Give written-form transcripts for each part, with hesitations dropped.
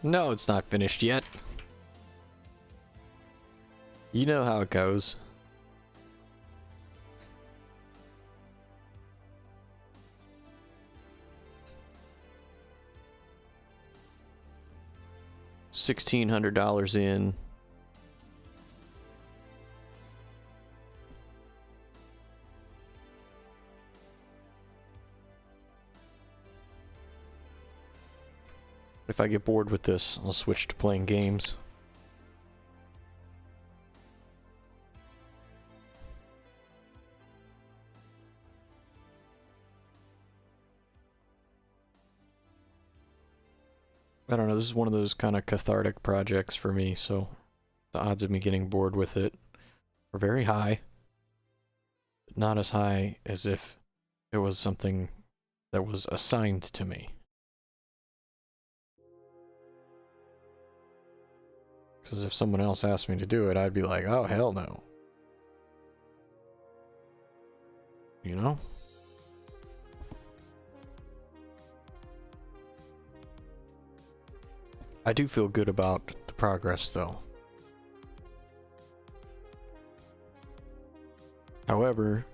No, it's not finished yet. You know how it goes. $1,600 in. If I get bored with this, I'll switch to playing games. I don't know, this is one of those kind of cathartic projects for me, so the odds of me getting bored with it are very high. But not as high as if it was something that was assigned to me. Because if someone else asked me to do it, I'd be like, oh, hell no. You know? I do feel good about the progress, though. However,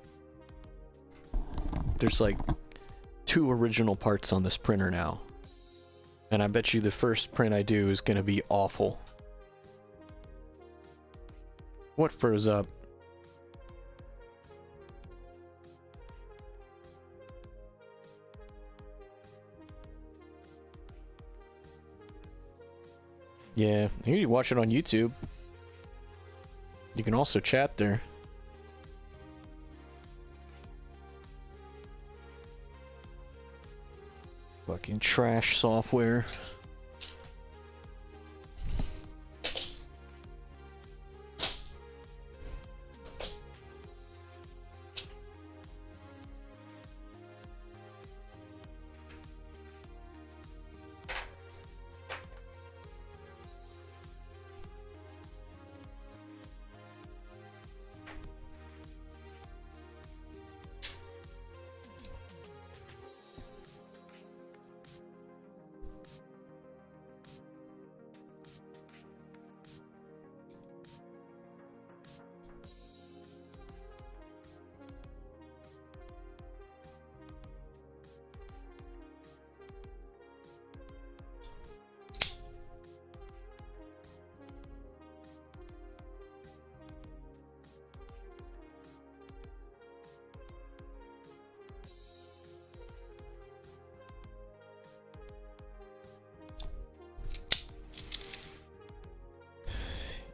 there's like 2 original parts on this printer now. And I bet you the first print I do is gonna be awful. What froze up? Yeah, you can watch it on YouTube. You can also chat there. Fucking trash software.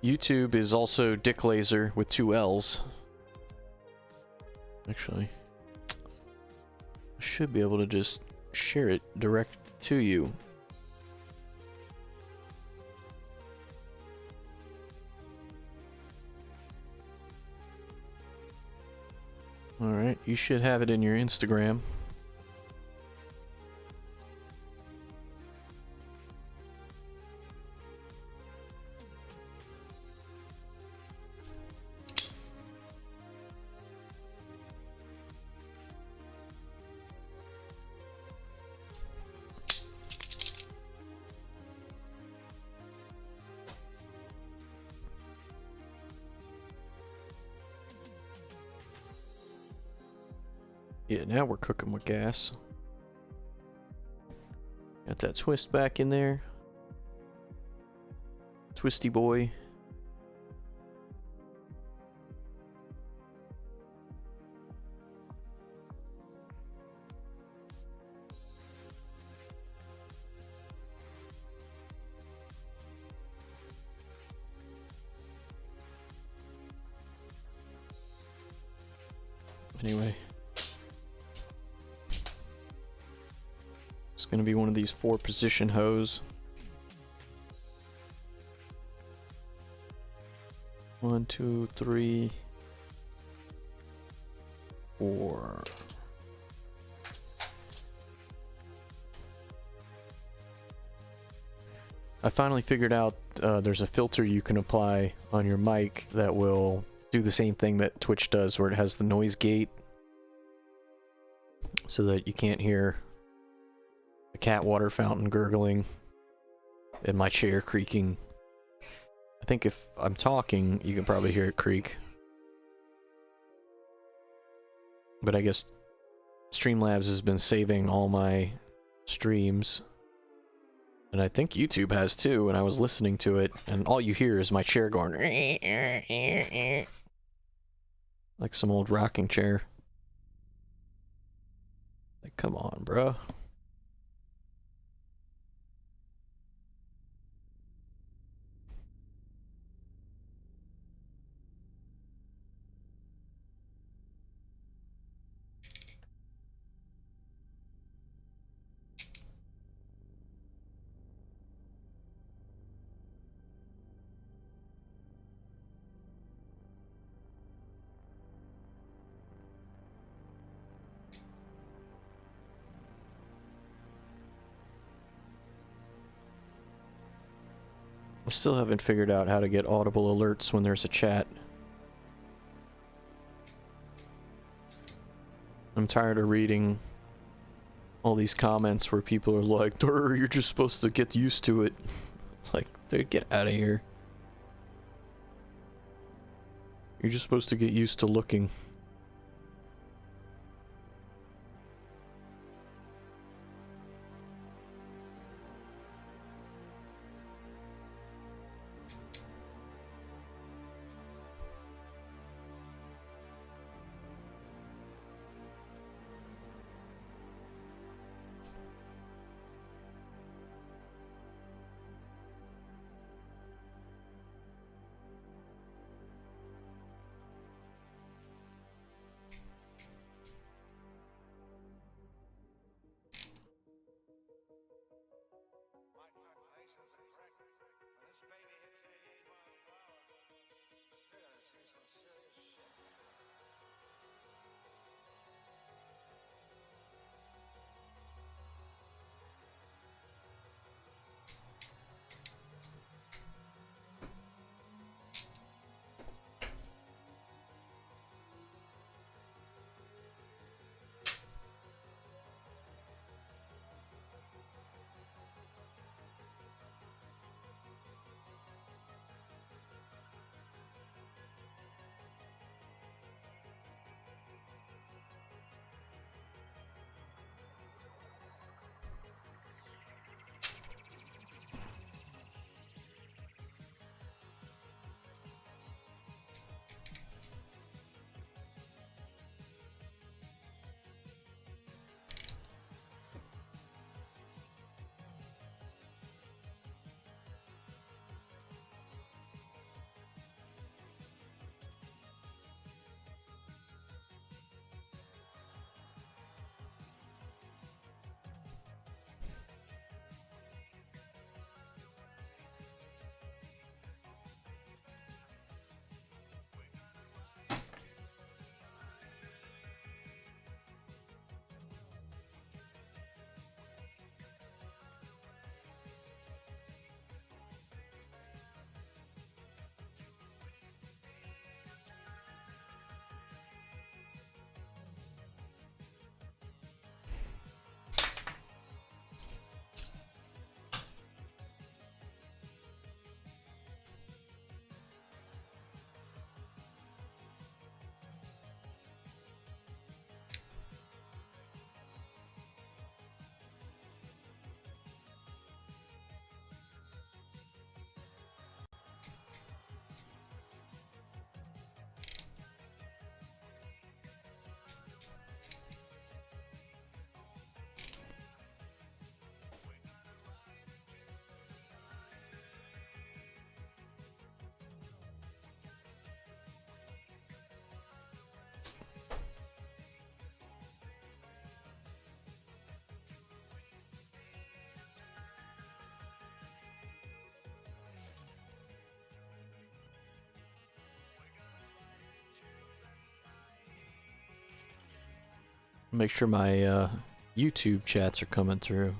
YouTube is also Dick Laser with 2 L's. Actually, I should be able to just share it direct to you. Alright, you should have it in your Instagram. Yeah, now we're cooking with gas. Got that twist back in there. Twisty boy. Anyway. It's gonna be one of these 4-position hoes. 1, 2, 3, 4. I finally figured out there's a filter you can apply on your mic that will do the same thing that Twitch does, where it has the noise gate so that you can't hear the cat water fountain gurgling and my chair creaking. I think if I'm talking, you can probably hear it creak. But I guess Streamlabs has been saving all my streams. And I think YouTube has too, and I was listening to it, and all you hear is my chair going like some old rocking chair. Like, come on, bro. I still haven't figured out how to get audible alerts when there's a chat. I'm tired of reading all these comments where people are like, "Durr, you're just supposed to get used to it." Like, dude, get out of here. You're just supposed to get used to looking. Make sure my YouTube chats are coming through.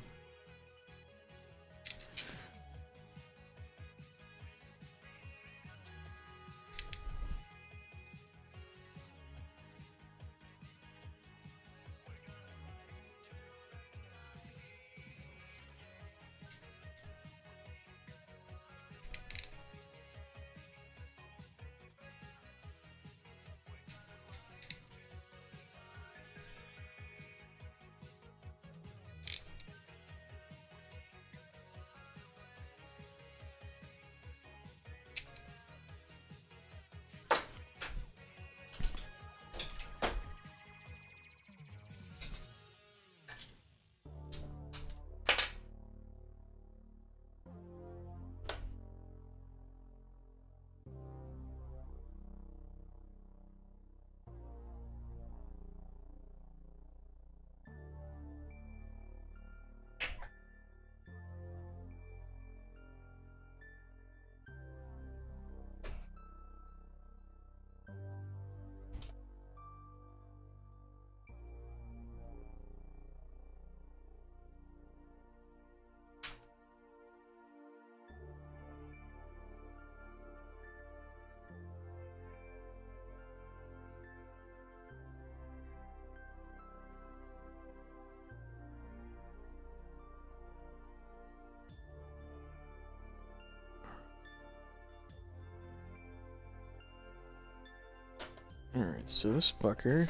Alright, so this fucker.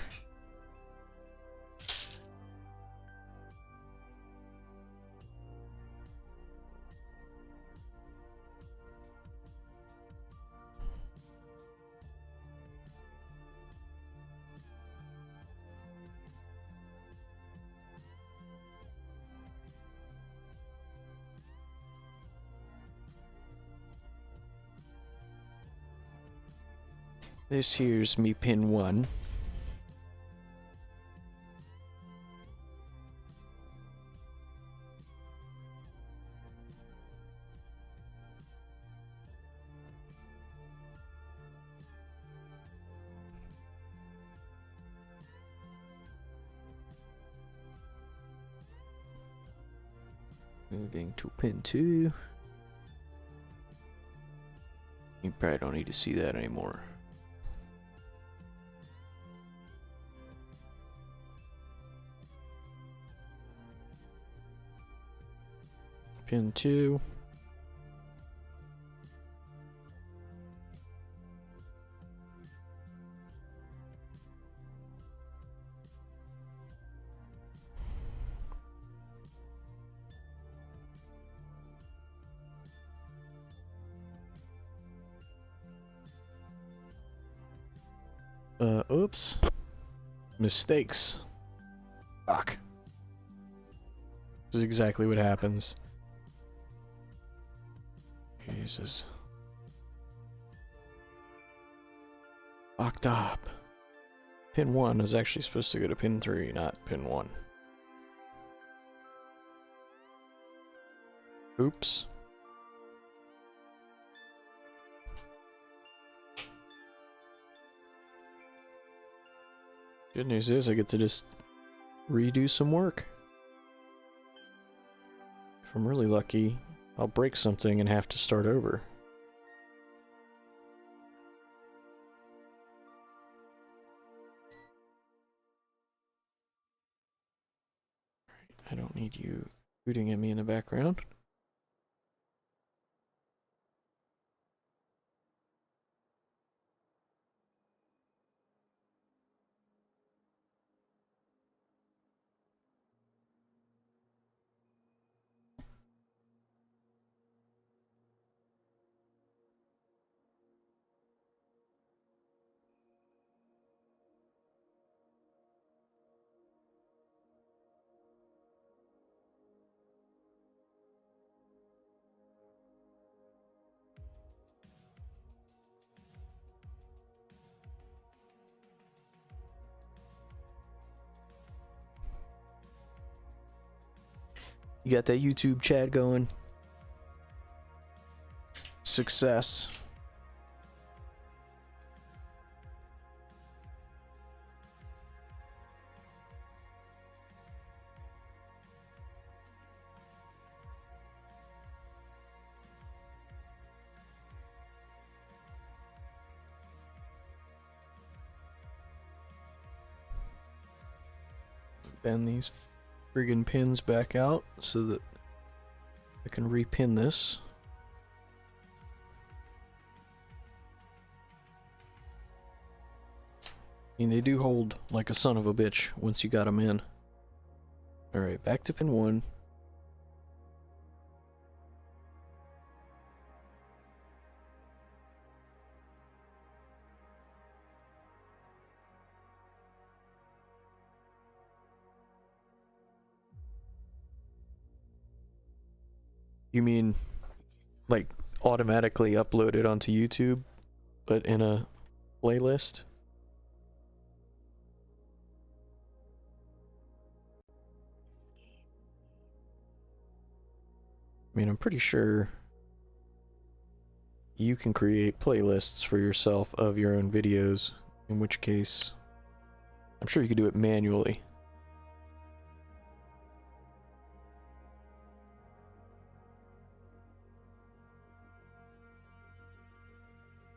This here's me pin 1. Moving to pin 2. You probably don't need to see that anymore. Pin 2. Oops. Mistakes. Fuck. This is exactly what happens. Jesus. Fucked up. Pin 1 is actually supposed to go to pin 3, not pin 1. Oops. Good news is I get to just redo some work. If I'm really lucky, I'll break something and have to start over. I don't need you hooting at me in the background. You got that YouTube chat going. Success. Bend these friggin' pins back out so that I can repin this. I mean, they do hold like a son of a bitch once you got them in. Alright, back to pin 1. You mean like automatically upload it onto YouTube, but in a playlist? I mean, I'm pretty sure you can create playlists for yourself of your own videos, in which case I'm sure you could do it manually.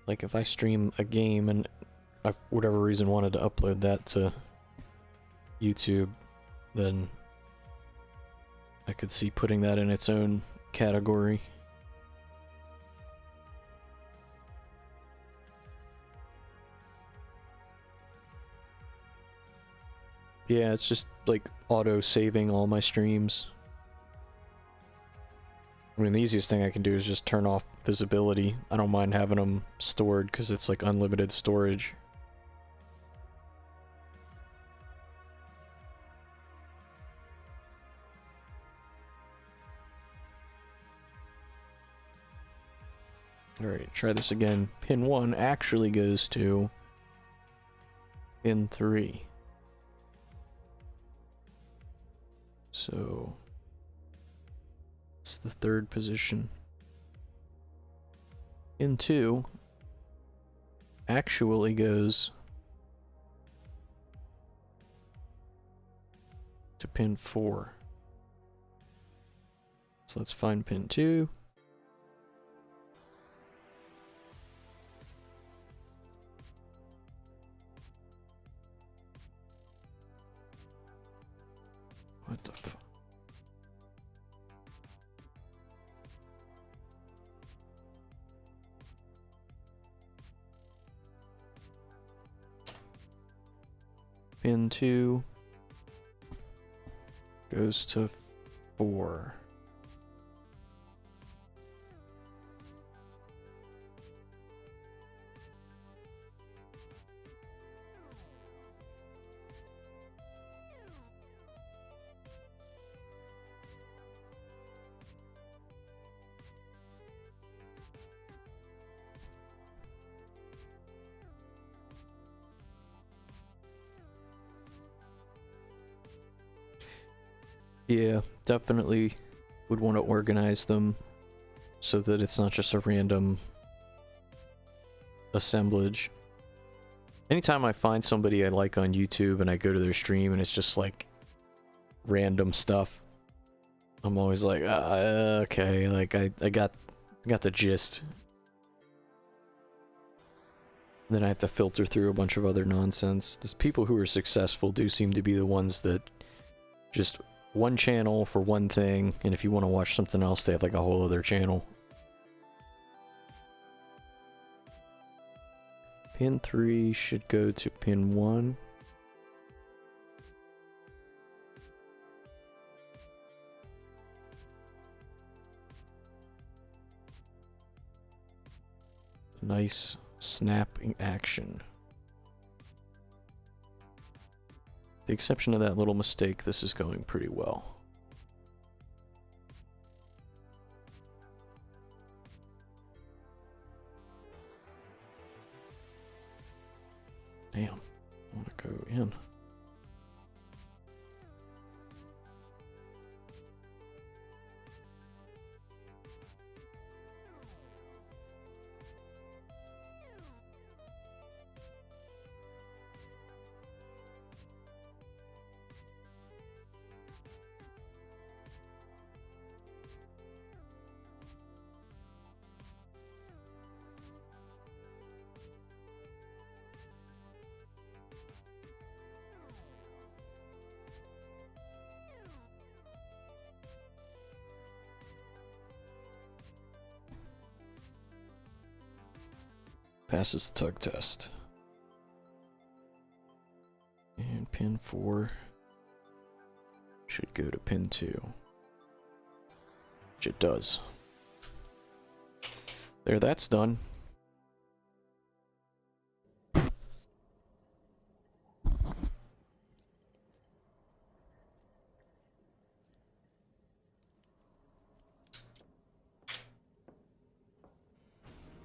Like if I stream a game and I, for whatever reason, wanted to upload that to YouTube, then I could see putting that in its own category. Yeah, it's just like auto saving all my streams. I mean, the easiest thing I can do is just turn off visibility. I don't mind having them stored because it's like unlimited storage. Alright, try this again. Pin 1 actually goes to pin 3. So it's the third position. Pin 2 actually goes to pin 4. So let's find pin 2. What the fuck? Pin 2 goes to 4. Yeah, definitely would want to organize them so that it's not just a random assemblage. Anytime I find somebody I like on YouTube and I go to their stream and it's just like random stuff, I'm always like, okay, like I got the gist. Then I have to filter through a bunch of other nonsense. These people who are successful do seem to be the ones that just one channel for one thing, and if you want to watch something else, they have like a whole other channel. Pin 3 should go to pin 1. Nice snapping action. With the exception of that little mistake, this is going pretty well. Damn, I want to go in. Passes the tug test. And pin 4 should go to pin 2. Which it does. There, that's done.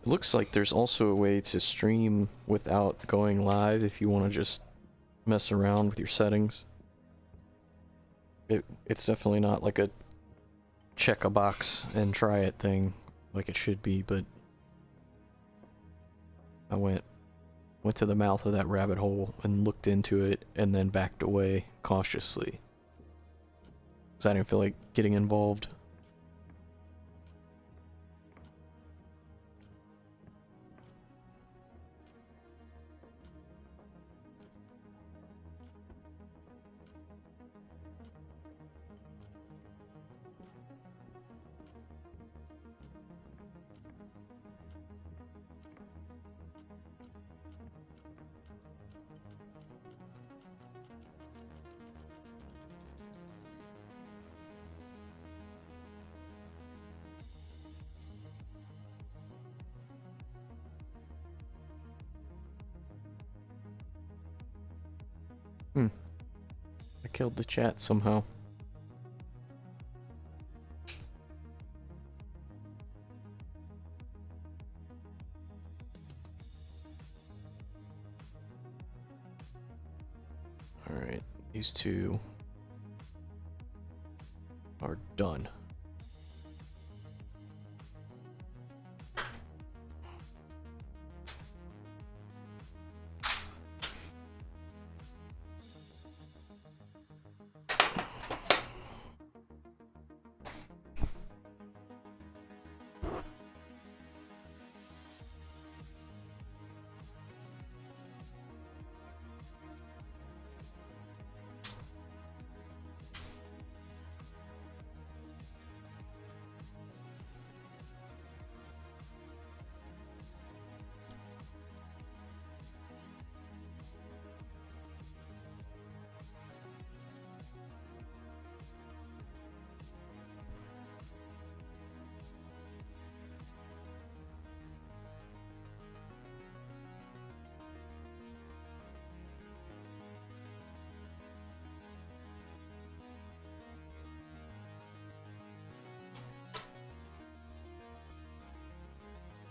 It looks like there's also a way to stream without going live if you want to just mess around with your settings. It's definitely not like a check a box and try it thing like it should be, but I went to the mouth of that rabbit hole and looked into it and then backed away cautiously. Because I didn't feel like getting involved. killed the chat somehow. Alright, these two are done.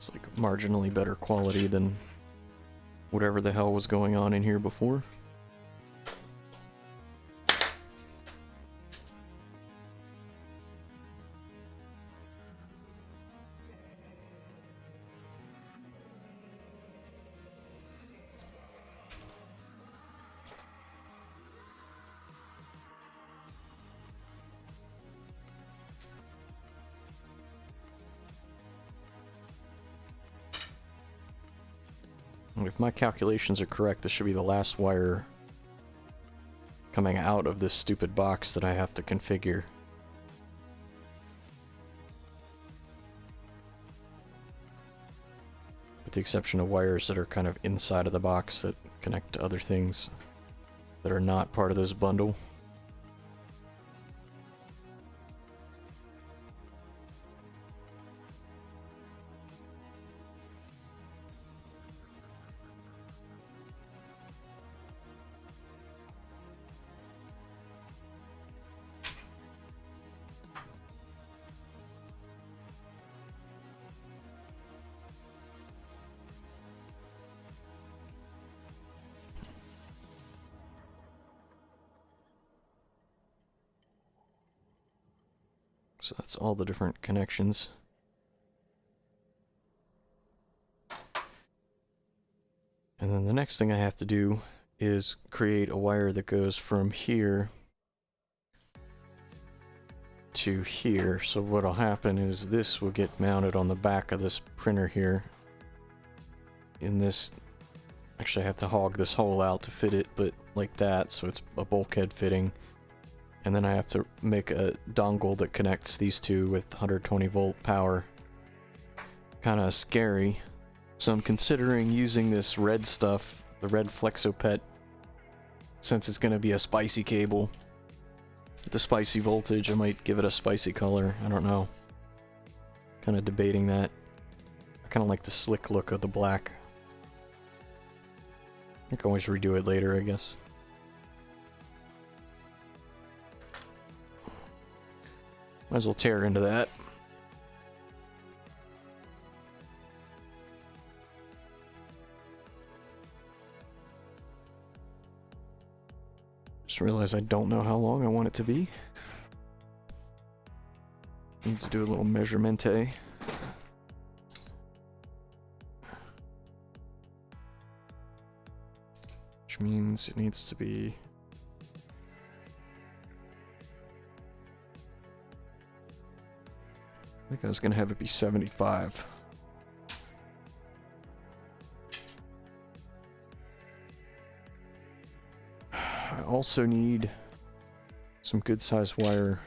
It's like marginally better quality than whatever the hell was going on in here before. If my calculations are correct, this should be the last wire coming out of this stupid box that I have to configure. With the exception of wires that are kind of inside of the box that connect to other things that are not part of this bundle. So that's all the different connections. And then the next thing I have to do is create a wire that goes from here to here. So what'll happen is this will get mounted on the back of this printer here. In this, actually I have to hog this hole out to fit it, but like that, so it's a bulkhead fitting. And then I have to make a dongle that connects these two with 120 volt power. Kinda scary. So I'm considering using this red stuff, the red Flexopet, since it's gonna be a spicy cable. With the spicy voltage, I might give it a spicy color, I don't know. Kinda debating that. I kinda like the slick look of the black. I can always redo it later, I guess. Might as well tear into that. Just realized I don't know how long I want it to be. Need to do a little measurement-a. Which means it needs to be... I think I was gonna have it be 75. I also need some good size wire.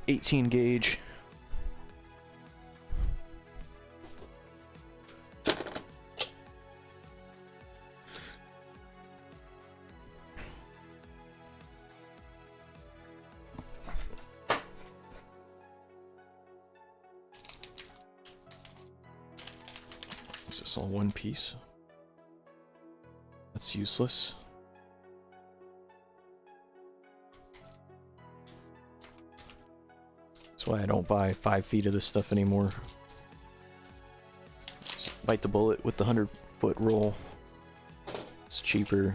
18 gauge. Is this all one piece? That's useless. That's why I don't buy 5 feet of this stuff anymore. Just bite the bullet with the 100-foot roll. It's cheaper.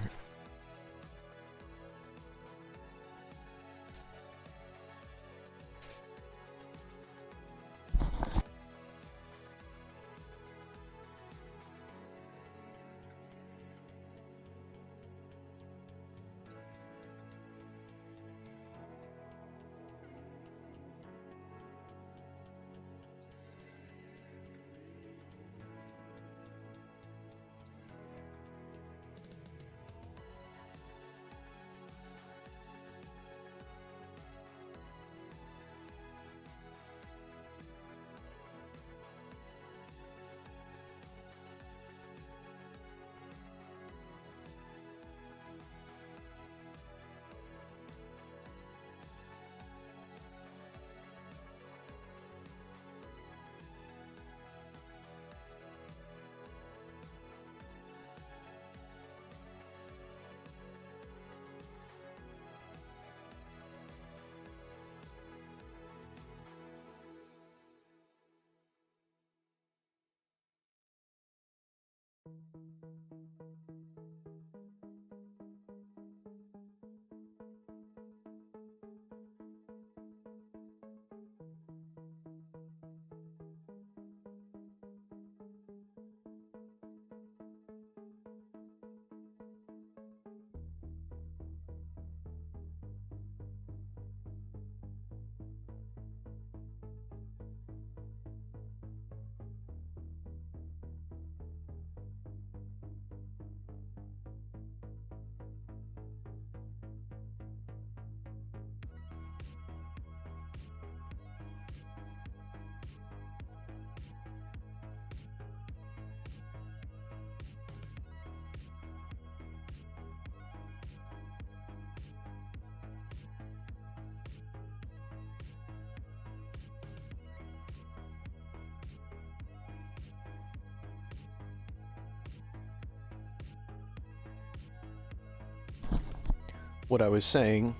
What I was saying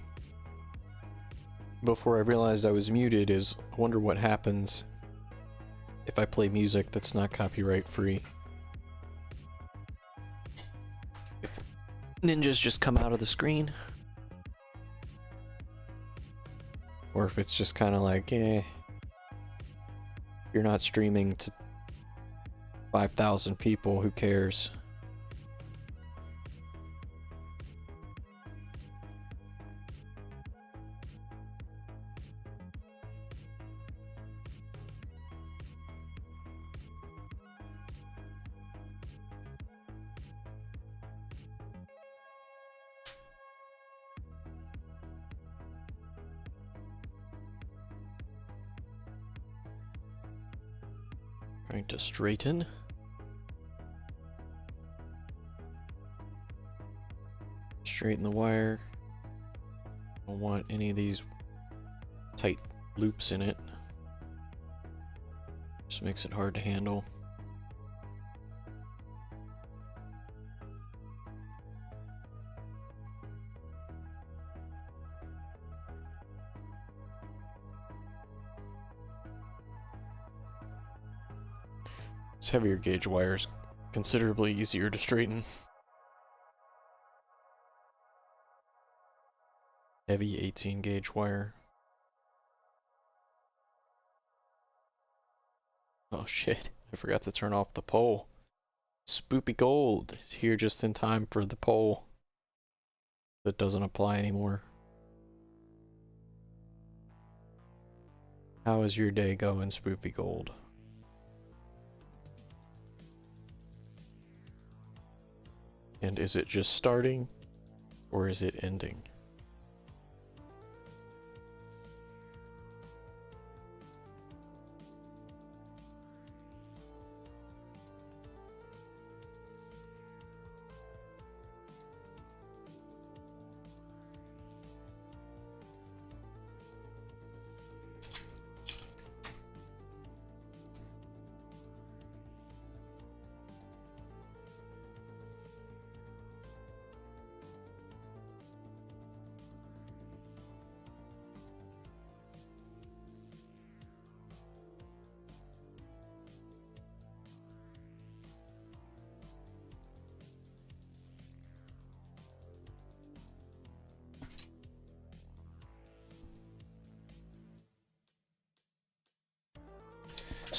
before I realized I was muted is, I wonder what happens if I play music that's not copyright free. If ninjas just come out of the screen, or if it's just kind of like, you're not streaming to 5,000 people, who cares? Trying to straighten. Straighten the wire. Don't want any of these tight loops in it. Just makes it hard to handle. This heavier gauge wire is considerably easier to straighten. Heavy 18 gauge wire. Oh shit, I forgot to turn off the pole. Spoopy Gold is here just in time for the pole. That doesn't apply anymore. How is your day going, Spoopy Gold? And is it just starting, or is it ending?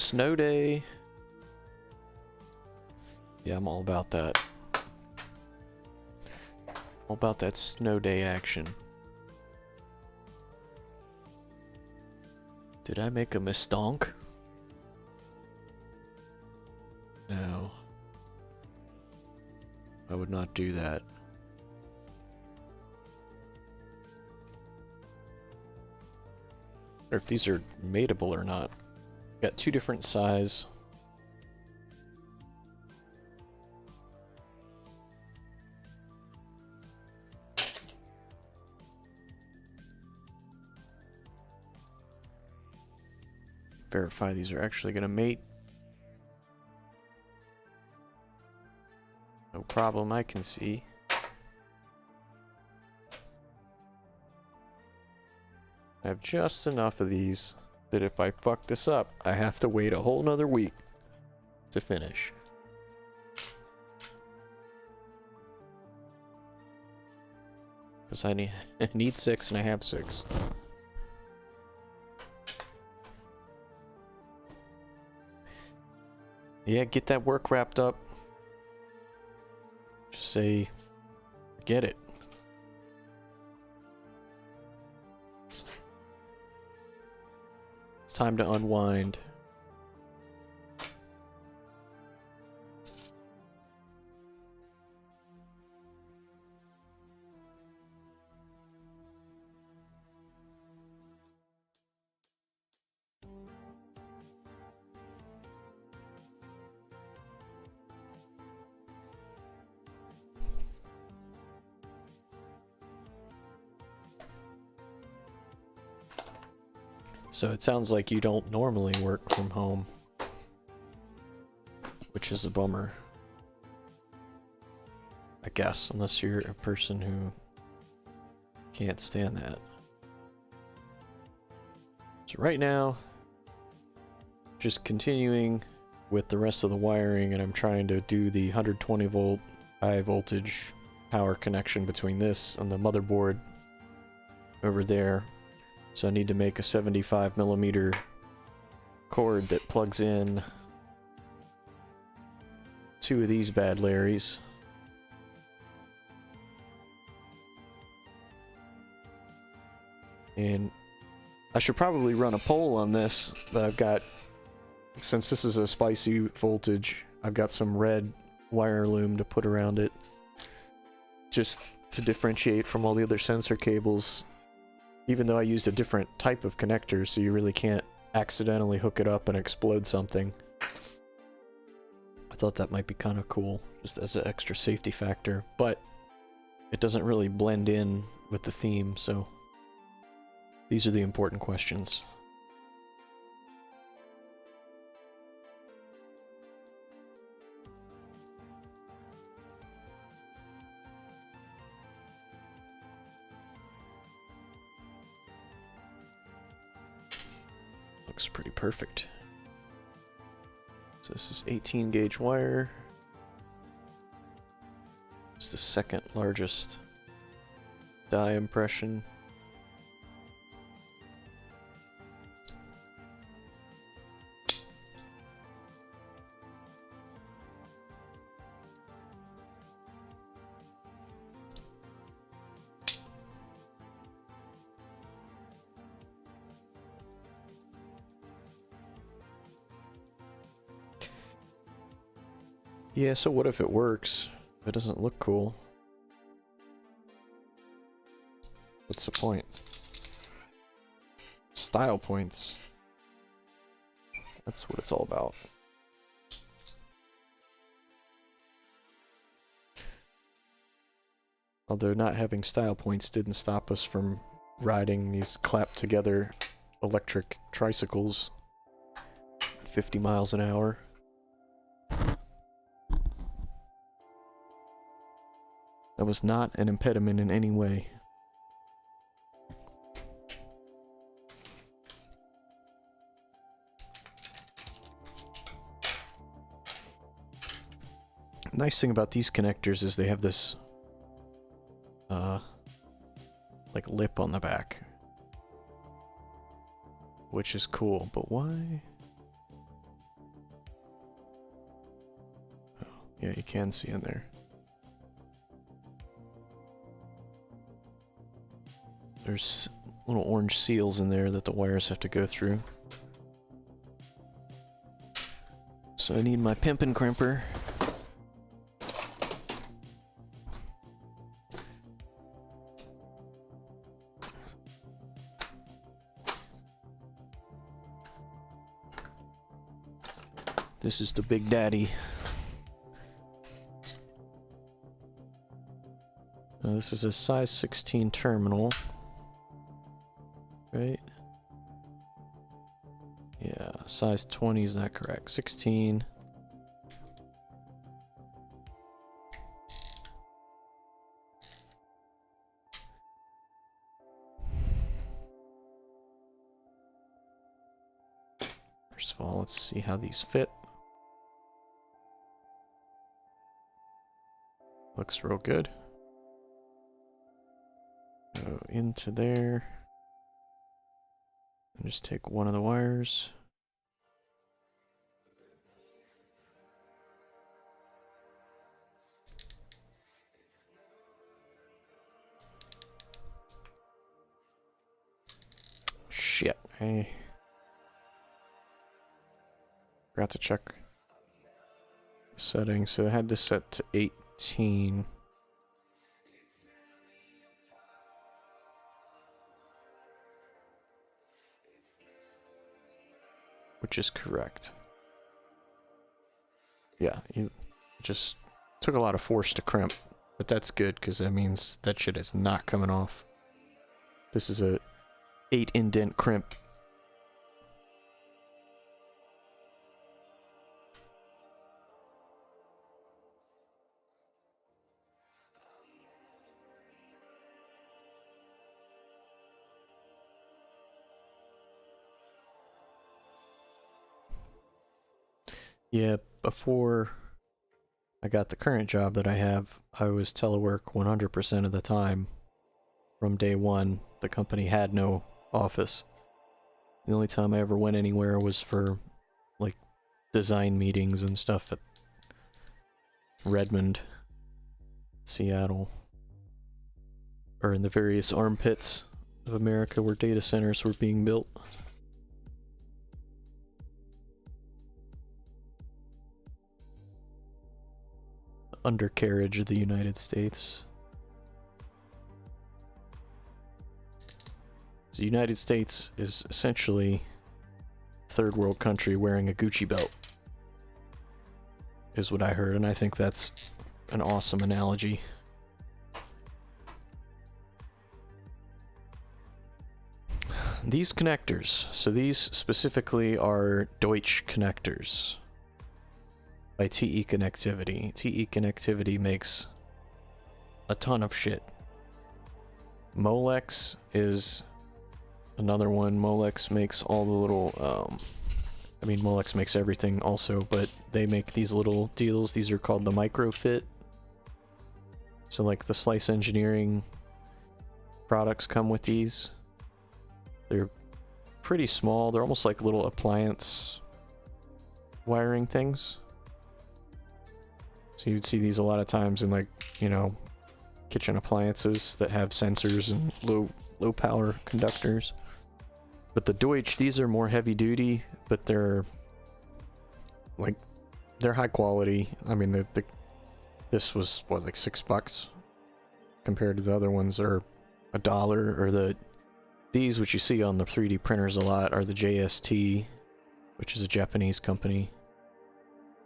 snow day. Yeah, I'm all about that. All about that snow day action. Did I make a mistonk? No. I would not do that. Or if these are mateable or not. Got two different size. Verify these are actually gonna mate. No problem I can see. I have just enough of these that if I fuck this up, I have to wait a whole nother week to finish. Because I need 6 and I have 6. Yeah, get that work wrapped up. Just say, get it. It's time to unwind. So it sounds like you don't normally work from home, which is a bummer. I guess, unless you're a person who can't stand that. So right now, just continuing with the rest of the wiring, and I'm trying to do the 120 volt high voltage power connection between this and the motherboard over there. So I need to make a 75 millimeter cord that plugs in 2 of these bad Larrys. And I should probably run a poll on this, but I've got, since this is a spicy voltage, I've got some red wire loom to put around it, just to differentiate from all the other sensor cables, even though I used a different type of connector, so you really can't accidentally hook it up and explode something. I thought that might be kind of cool, just as an extra safety factor, but it doesn't really blend in with the theme, so these are the important questions. Looks pretty perfect. So this is 18 gauge wire. It's the second largest die impression. Yeah, so what if it works? If it doesn't look cool? What's the point? Style points. That's what it's all about. Although not having style points didn't stop us from riding these clapped together electric tricycles 50 miles an hour. That was not an impediment in any way. Nice thing about these connectors is they have this like lip on the back, which is cool, but why? Yeah, you can see in there. There's little orange seals in there that the wires have to go through. So I need my pimpin' crimper. This is the Big Daddy. Now this is a size 16 terminal. Right? Yeah, size 20 is not correct. 16. First of all, let's see how these fit. Looks real good. Go into there. And just take one of the wires. Shit, I forgot to check the settings, so I had this set to 18. Which is correct. Yeah, you just took a lot of force to crimp, but that's good because that means that shit is not coming off. This is a 8 indent crimp. Yeah, before I got the current job that I have, I was telework 100% of the time. From day one, the company had no office. The only time I ever went anywhere was for, like, design meetings and stuff at Redmond, Seattle, or in the various armpits of America where data centers were being built. Undercarriage of the United States. The United States is essentially a third world country wearing a Gucci belt, is what I heard, and I think that's an awesome analogy. These connectors, so these specifically are Deutsch connectors by TE Connectivity. TE Connectivity makes a ton of shit. Molex is another one. Molex makes all the little, I mean, Molex makes everything also, but they make these little deals. These are called the Microfit. So like the Slice Engineering products come with these. They're pretty small. They're almost like little appliance wiring things. So you'd see these a lot of times in, like, you know, kitchen appliances that have sensors and low power conductors. But the Deutsch, these are more heavy duty, but they're like, they're high quality. I mean, this was what, like $6 compared to the other ones are $1. Or these, which you see on the 3D printers a lot, are the JST, which is a Japanese company.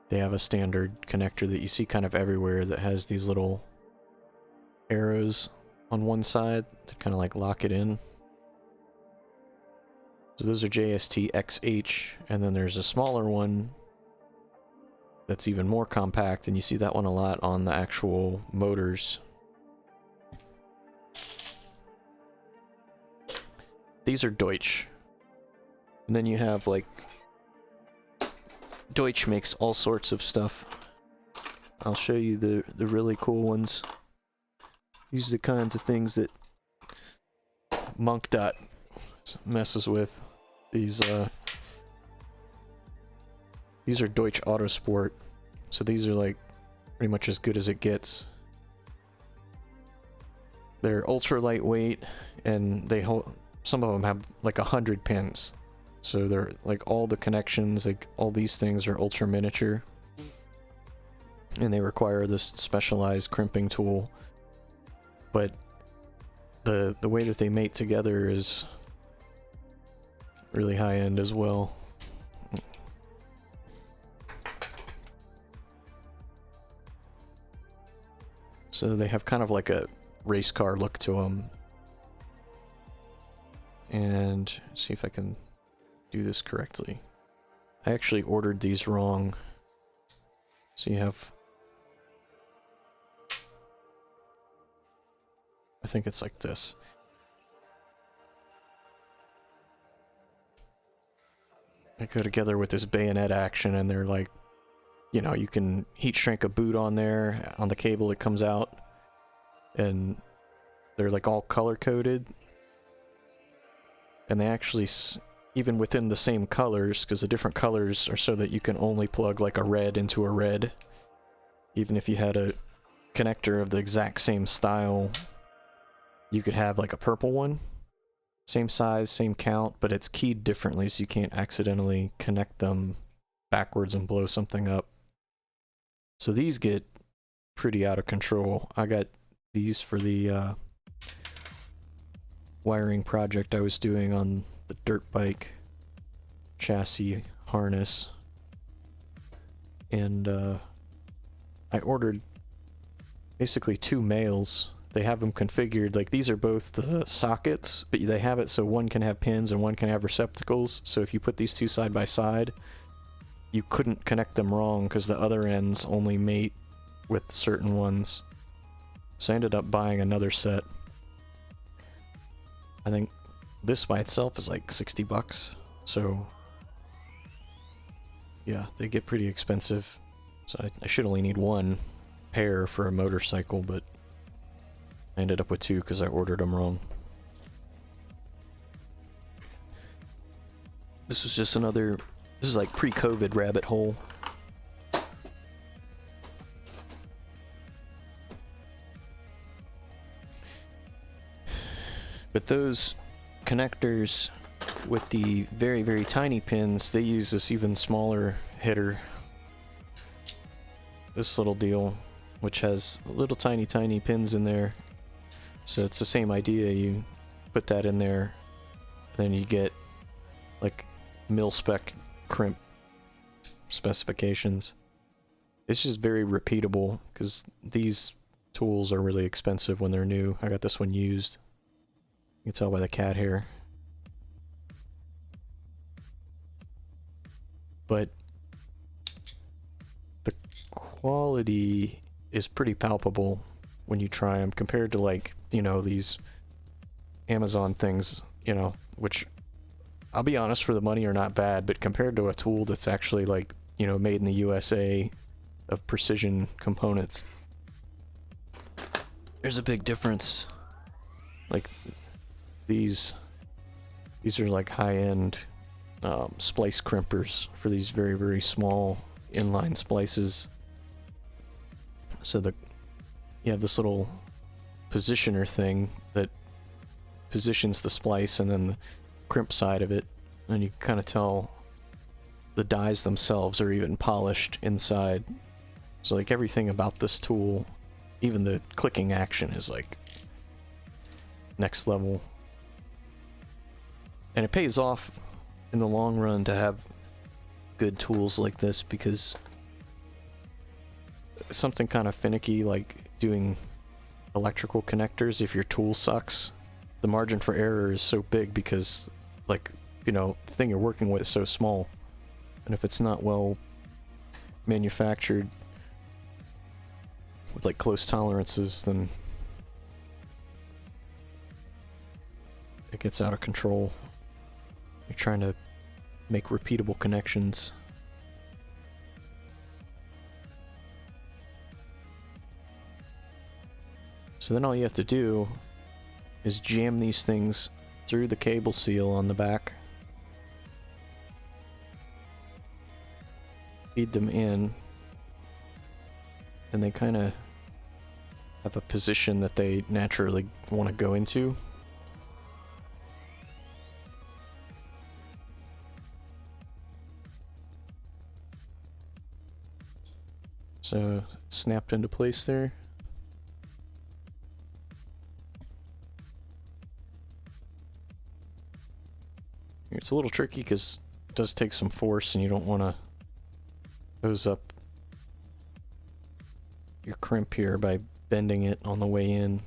They have a standard connector that you see kind of everywhere that has these little arrows on one side to kind of like lock it in. So those are JST XH, and then there's a smaller one that's even more compact, and you see that one a lot on the actual motors. These are Deutsch. And then you have, like, Deutsch makes all sorts of stuff. I'll show you the really cool ones. These are the kinds of things that Monk.dot messes with. These are Deutsch Autosport. So these are like pretty much as good as it gets. They're ultra lightweight, and they hold. Some of them have like 100 pins, so they're like all the connections, like all these things are ultra miniature, and they require this specialized crimping tool. But the way that they mate together is really high end as well. So they have kind of like a race car look to them. And see if I can do this correctly. I actually ordered these wrong. So you have, I think it's like this. They go together with this bayonet action, and they're like, you know, you can heat shrink a boot on there, on the cable that comes out, and they're like all color coded. And they actually, even within the same colors, because the different colors are so that you can only plug like a red into a red. Even if you had a connector of the exact same style, you could have like a purple one. Same size, same count, but it's keyed differently, so you can't accidentally connect them backwards and blow something up. So these get pretty out of control. I got these for the wiring project I was doing on the dirt bike chassis harness, and I ordered basically 2 males. They have them configured, like these are both the sockets, but they have it so one can have pins and one can have receptacles, so if you put these two side by side, you couldn't connect them wrong because the other ends only mate with certain ones. So I ended up buying another set. I think this by itself is like 60 bucks, so yeah, they get pretty expensive. So I should only need 1 pair for a motorcycle, but I ended up with 2 because I ordered them wrong. This was just another, this is like pre-COVID rabbit hole. But those connectors with the very, very tiny pins, they use this even smaller header. This little deal, which has little tiny pins in there. So it's the same idea, you put that in there, then you get like mil-spec crimp specifications. It's just very repeatable, because these tools are really expensive when they're new. I got this one used. You can tell by the cat hair. But the quality is pretty palpable when you try them compared to, like, you know, these Amazon things, you know, which I'll be honest, for the money are not bad, but compared to a tool that's actually, like, you know, made in the USA of precision components, there's a big difference. Like these are like high-end splice crimpers for these very, very small inline splices. So you have this little positioner thing that positions the splice and then the crimp side of it, and you can kind of tell the dies themselves are even polished inside. So like everything about this tool, even the clicking action, is like next level. And it pays off in the long run to have good tools like this, because something kind of finicky like doing electrical connectors, if your tool sucks, the margin for error is so big because, like, you know, the thing you're working with is so small, and if it's not well manufactured with like close tolerances, then it gets out of control. You're trying to make repeatable connections. So then all you have to do is jam these things through the cable seal on the back, feed them in, and they kind of have a position that they naturally want to go into. So, it snapped into place there. It's a little tricky because it does take some force and you don't want to hose up your crimp here by bending it on the way in.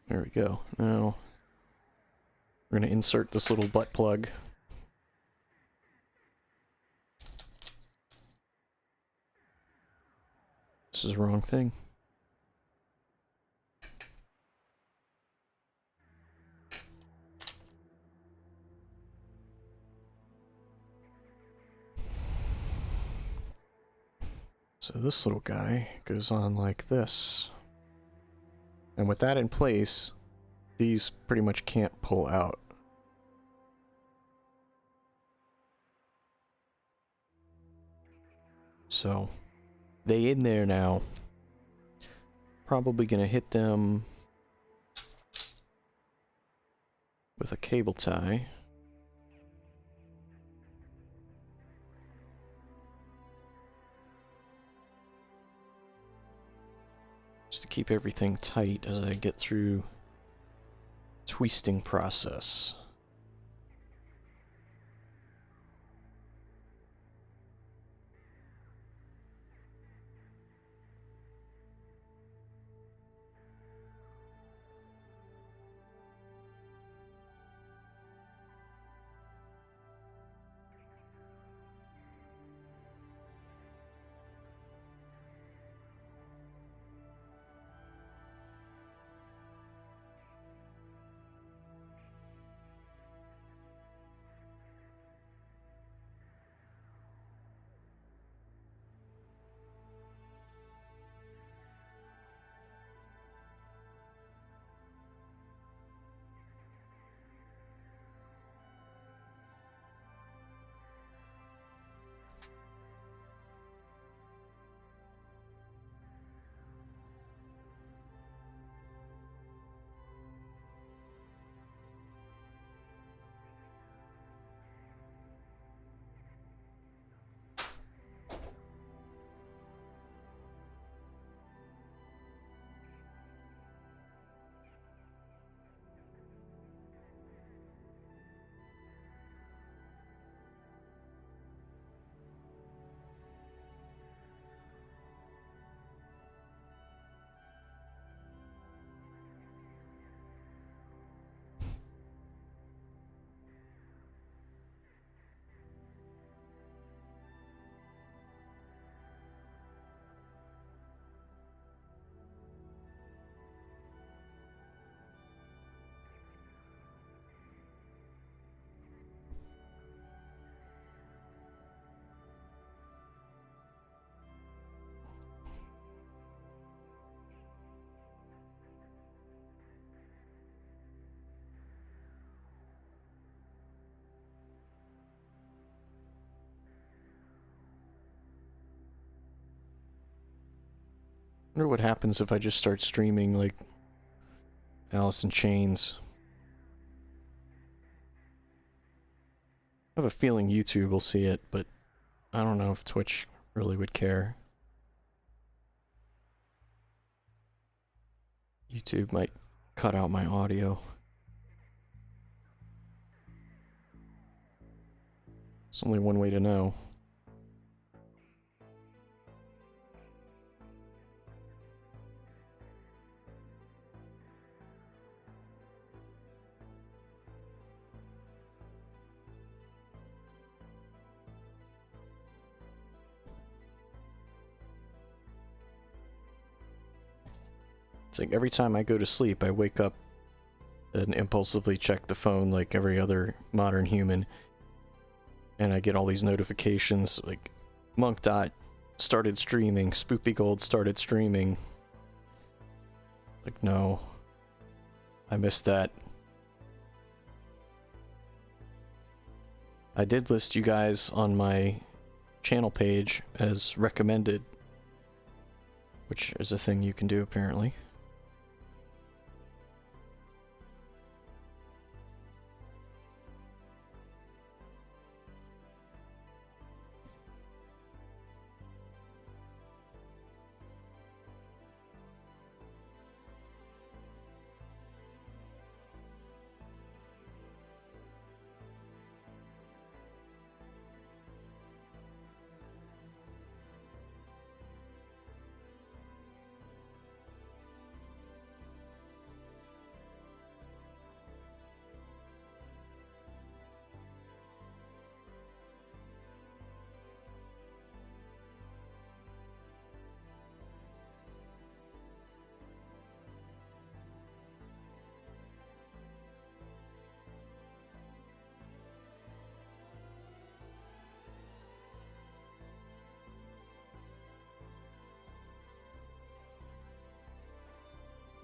There we go. Now we're going to insert this little butt plug. This is the wrong thing. So this little guy goes on like this. And with that in place, these pretty much can't pull out. So, they in there now. Probably gonna hit them with a cable tie. Just to keep everything tight as I get through twisting process. I wonder what happens if I just start streaming like Alice in Chains. I have a feeling YouTube will see it, but I don't know if Twitch really would care. YouTube might cut out my audio. There's only one way to know. It's like every time I go to sleep, I wake up and impulsively check the phone like every other modern human. And I get all these notifications like Monk Dot started streaming, Spoopy Gold started streaming. Like, no. I missed that. I did list you guys on my channel page as recommended, which is a thing you can do apparently.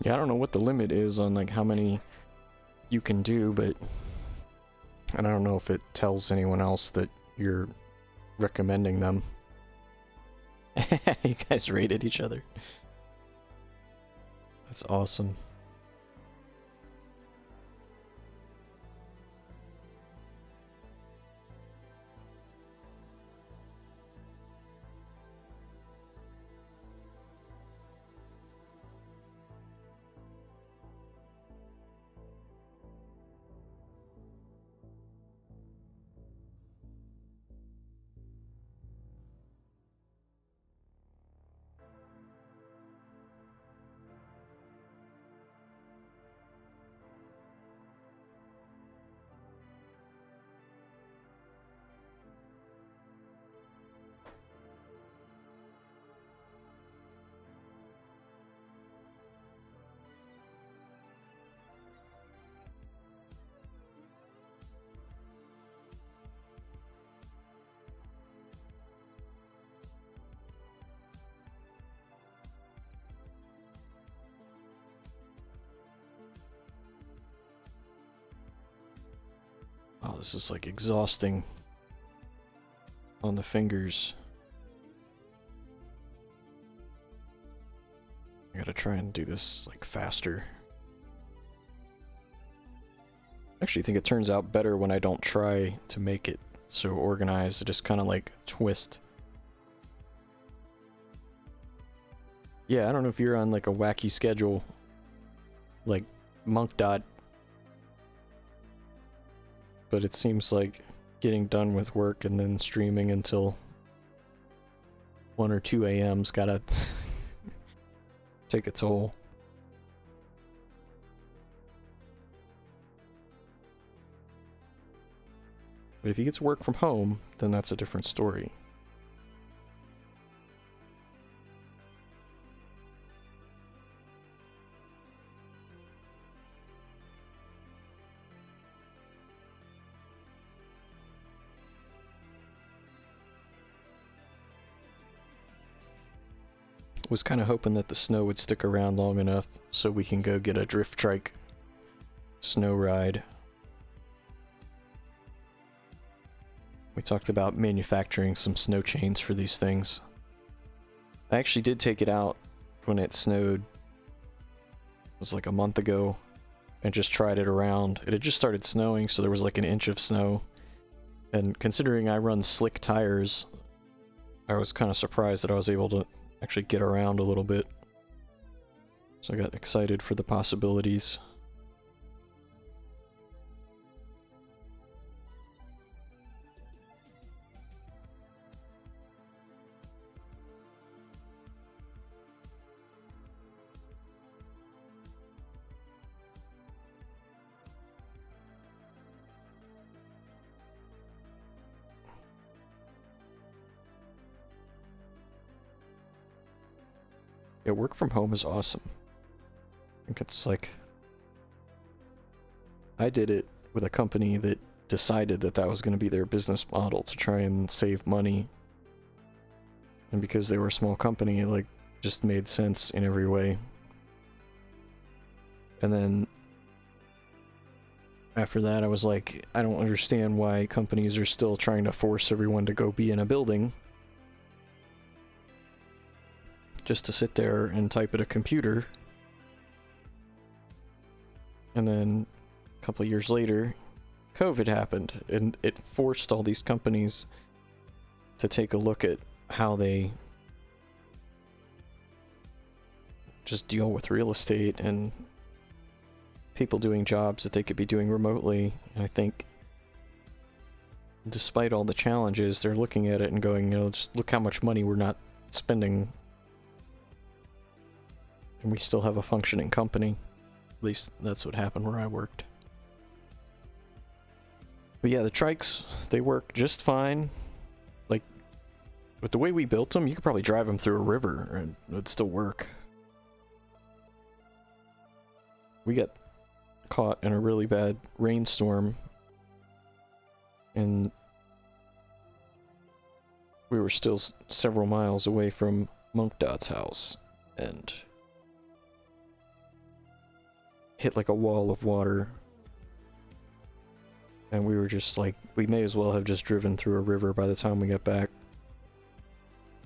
Yeah, I don't know what the limit is on like how many you can do, but and I don't know if it tells anyone else that you're recommending them. You guys rated each other. That's awesome. Oh, this is like exhausting on the fingers. I gotta try and do this like faster. I actually think it turns out better when I don't try to make it so organized. I just kind of like twist. Yeah, I don't know if you're on like a wacky schedule like Monk Dot, but it seems like getting done with work and then streaming until 1 or 2 a.m.'s gotta take a toll. But if he gets work from home, then that's a different story. Was kind of hoping that the snow would stick around long enough so we can go get a drift trike snow ride. We talked about manufacturing some snow chains for these things. I actually did take it out when it snowed. It was like a month ago, and just tried it around. It had just started snowing, so there was like an inch of snow. And considering I run slick tires, I was kind of surprised that I was able to actually get around a little bit. So I got excited for the possibilities. Yeah, work from home is awesome. I think it's like I did it with a company that decided that that was going to be their business model to try and save money. And because they were a small company, it like just made sense in every way. And then after that, I was like, I don't understand why companies are still trying to force everyone to go be in a building just to sit there and type at a computer. And then a couple of years later, COVID happened, and it forced all these companies to take a look at how they just deal with real estate and people doing jobs that they could be doing remotely. And I think despite all the challenges, they're looking at it and going, you know, just look how much money we're not spending, and we still have a functioning company. At least that's what happened where I worked. But yeah, the trikes, they work just fine. Like, with the way we built them, you could probably drive them through a river and it would still work. We got caught in a really bad rainstorm, and we were still several miles away from Monkdot's house, and hit like a wall of water. And we were just like, we may as well have just driven through a river by the time we got back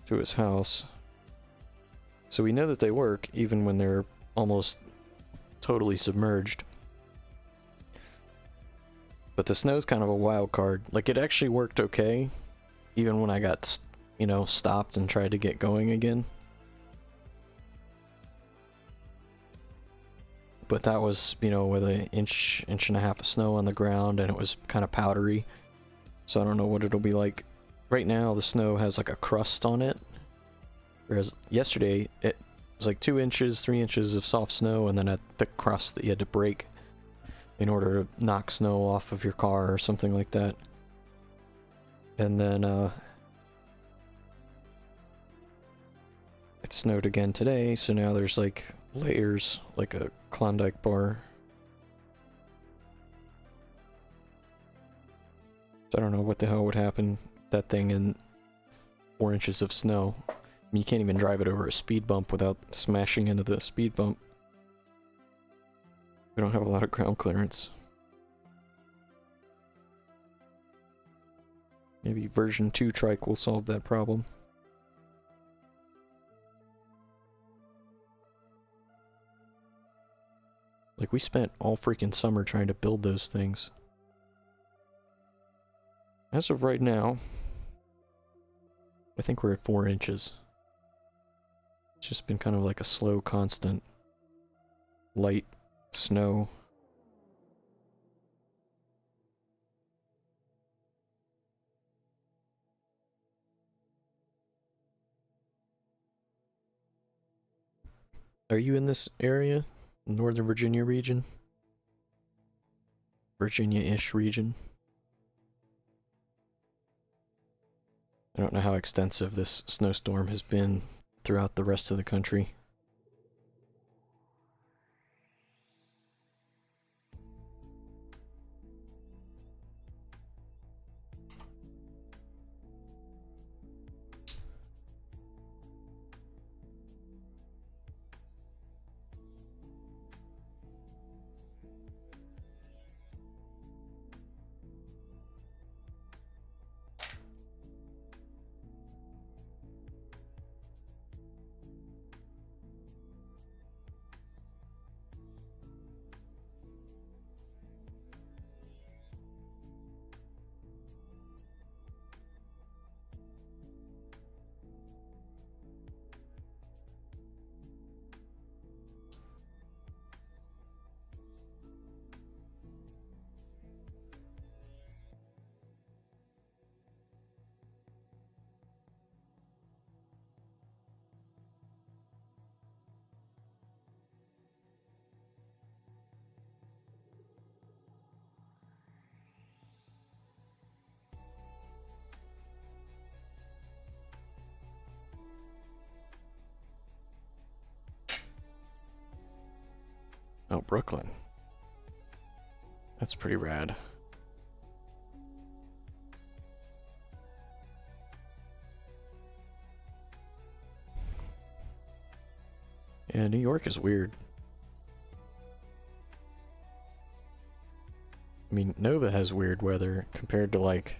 to his house. So we know that they work even when they're almost totally submerged. But the snow's kind of a wild card. Like, it actually worked okay, even when I got, you know, stopped and tried to get going again. But that was, you know, with an inch and a half of snow on the ground, and it was kind of powdery. So I don't know what it'll be like. Right now, the snow has like a crust on it. Whereas yesterday, it was like 2 inches, 3 inches of soft snow, and then a thick crust that you had to break in order to knock snow off of your car or something like that. And then, it snowed again today, so now there's like layers, like a Klondike bar. So I don't know what the hell would happen with that thing in 4 inches of snow. I mean, you can't even drive it over a speed bump without smashing into the speed bump. We don't have a lot of ground clearance. Maybe version 2 trike will solve that problem. Like, we spent all freaking summer trying to build those things. As of right now, I think we're at 4 inches. It's just been kind of like a slow, constant, light snow. Are you in this area? Northern Virginia region? Virginia-ish region? I don't know how extensive this snowstorm has been throughout the rest of the country. Oh, Brooklyn. That's pretty rad. Yeah, New York is weird. I mean, Nova has weird weather compared to, like,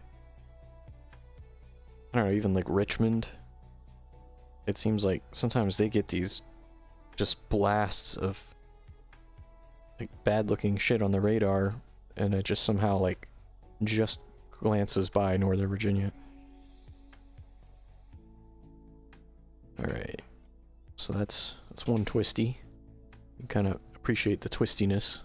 I don't know, even like Richmond. It seems like sometimes they get these just blasts of like bad looking shit on the radar, and it just somehow like just glances by Northern Virginia. Alright, so that's one twisty. You kind of appreciate the twistiness.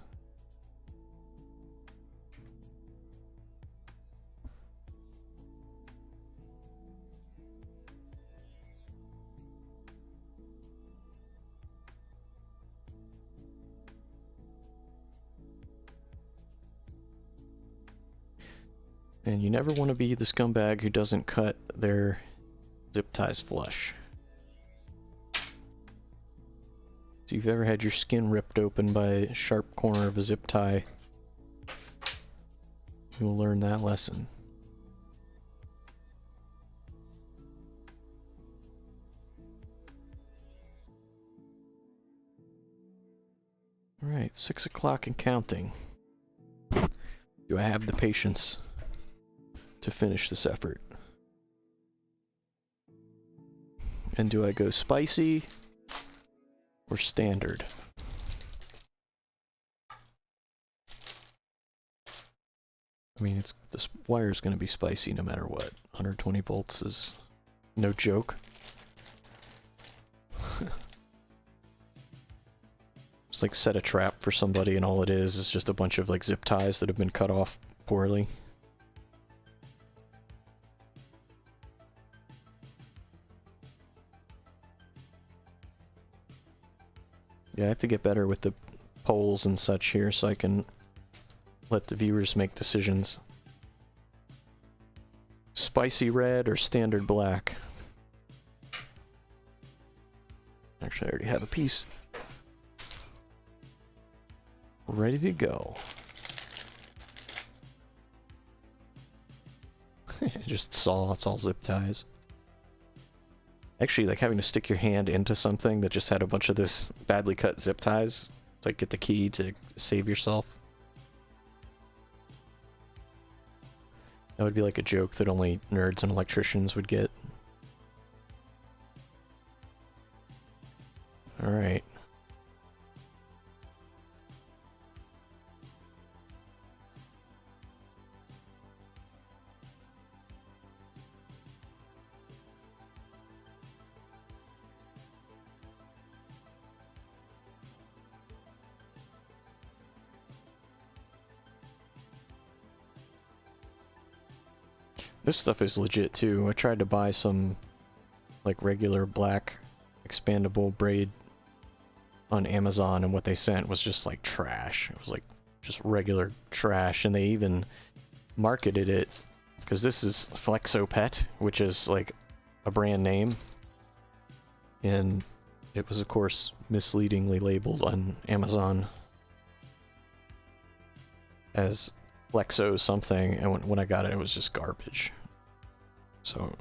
And you never want to be the scumbag who doesn't cut their zip ties flush. So you've ever had your skin ripped open by a sharp corner of a zip tie, you'll learn that lesson. Alright, 6 o'clock and counting. Do I have the patience to finish this effort? And do I go spicy or standard? I mean, this wire's gonna be spicy no matter what. 120 volts is no joke. It's like set a trap for somebody and all it is just a bunch of like zip ties that have been cut off poorly. Yeah, I have to get better with the polls and such here so I can let the viewers make decisions. Spicy red or standard black? Actually, I already have a piece ready to go. Just saw, it's all zip ties. Actually, like having to stick your hand into something that just had a bunch of this badly cut zip ties, it's like get the key to save yourself. That would be like a joke that only nerds and electricians would get. Alright. This stuff is legit too. I tried to buy some like regular black expandable braid on Amazon and what they sent was just like trash. It was like just regular trash, and they even marketed it because this is Flexopet, which is like a brand name, and it was of course misleadingly labeled on Amazon as Flexo something, and when I got it, it was just garbage. So,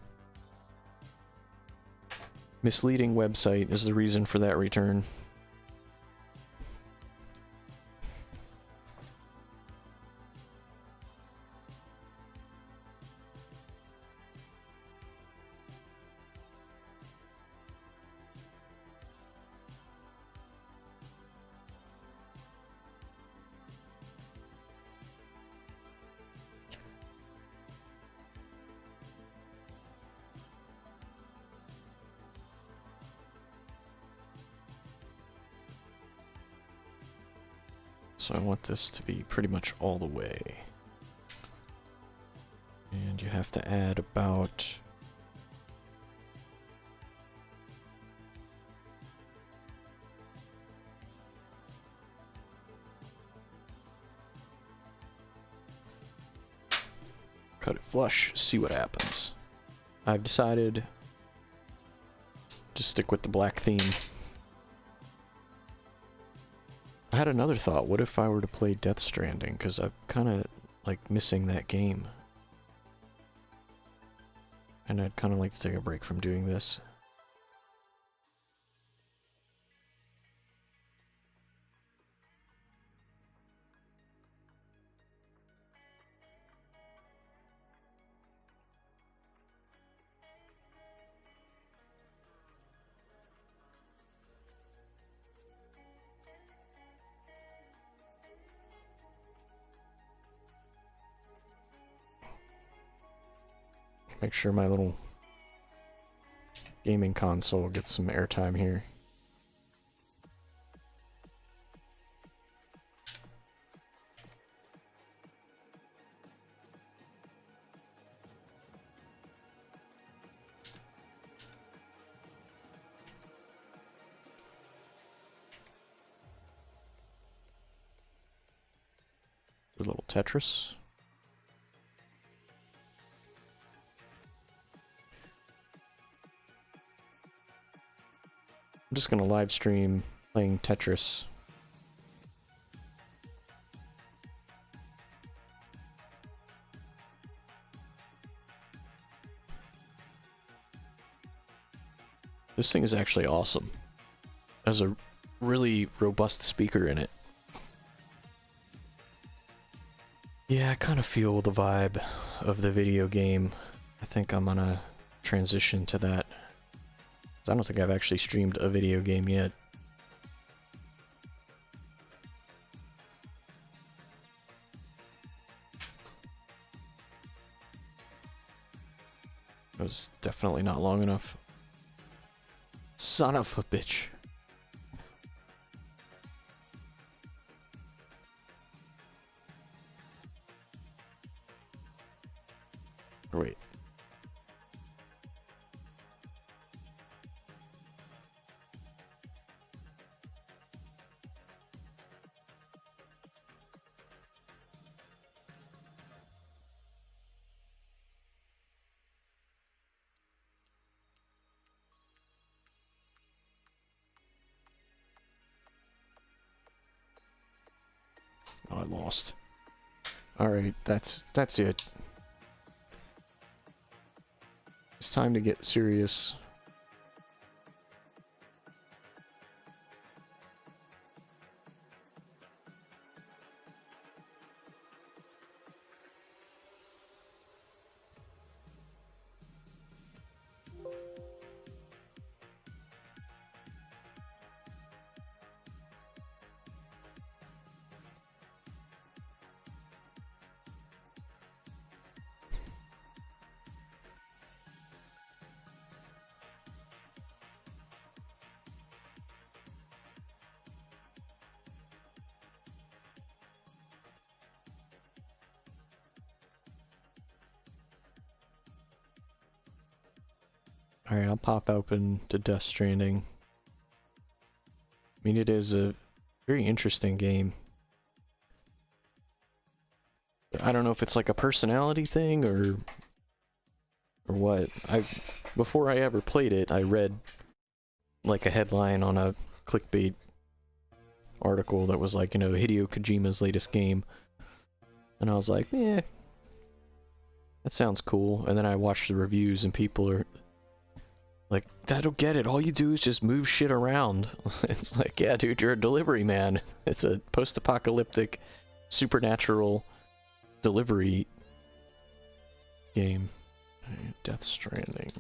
misleading website is the reason for that return. So I want this to be pretty much all the way. And you have to add about... cut it flush, see what happens. I've decided to stick with the black theme. I had another thought. What if I were to play Death Stranding? Because I'm kind of like missing that game. And I'd kind of like to take a break from doing this. Make sure my little gaming console gets some airtime here. A little Tetris. I'm just gonna live stream playing Tetris. This thing is actually awesome. It has a really robust speaker in it. Yeah, I kind of feel the vibe of the video game. I think I'm gonna transition to that. 'Cause I don't think I've actually streamed a video game yet. It was definitely not long enough. Son of a bitch. Wait. Oh, I lost. Alright, that's it. It's time to get serious. Alright, I'll pop open to Death Stranding. I mean, it is a very interesting game. I don't know if it's like a personality thing or what. Before I ever played it, I read like a headline on a clickbait article that was like, you know, Hideo Kojima's latest game. And I was like, eh, that sounds cool. And then I watched the reviews and people are like, I don't get it. All you do is just move shit around. It's like, yeah, dude, you're a delivery man. It's a post-apocalyptic, supernatural delivery game. Death Stranding.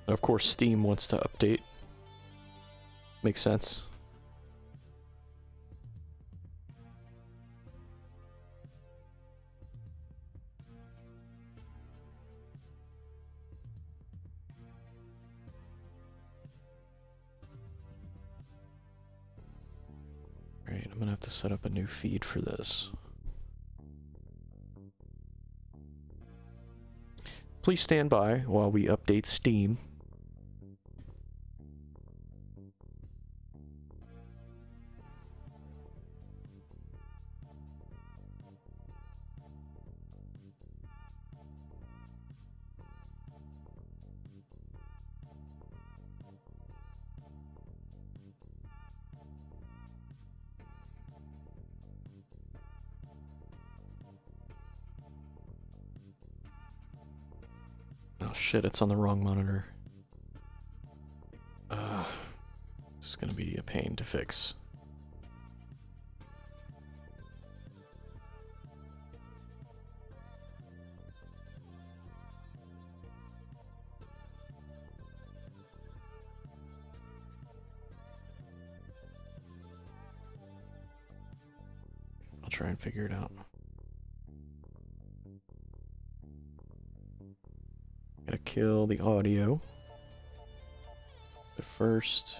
Of course, Steam wants to update. Makes sense. Alright, I'm gonna have to set up a new feed for this. Please stand by while we update Steam. shit, it's on the wrong monitor. This is gonna be a pain to fix. I'll try and figure it out. Gotta kill the audio. But first,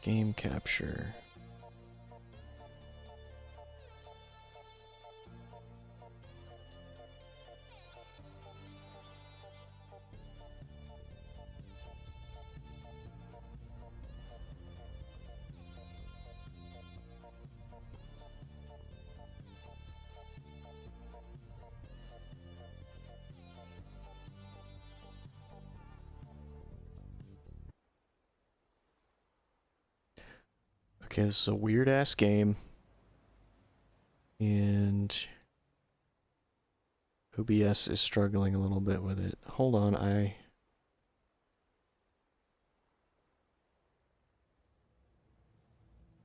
game capture. Okay, this is a weird ass game. And OBS is struggling a little bit with it. Hold on,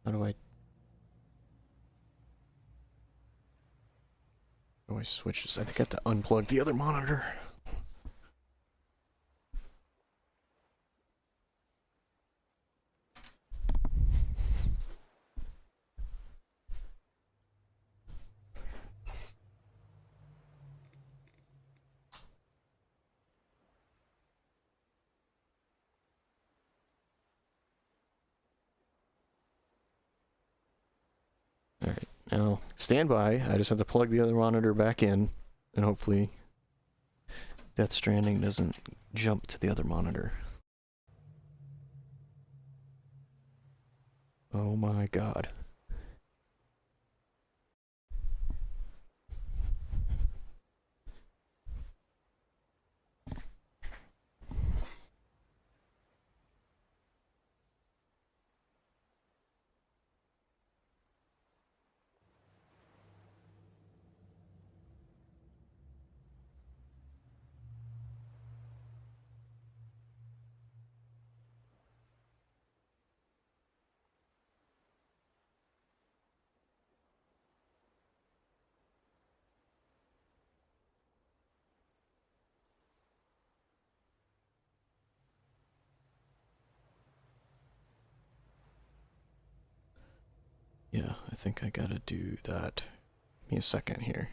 how do I switch this? I think I have to unplug the other monitor. Alright, now stand by. I just have to plug the other monitor back in, and hopefully Death Stranding doesn't jump to the other monitor. Oh my god. Yeah, I think I gotta do that. Give me a second here.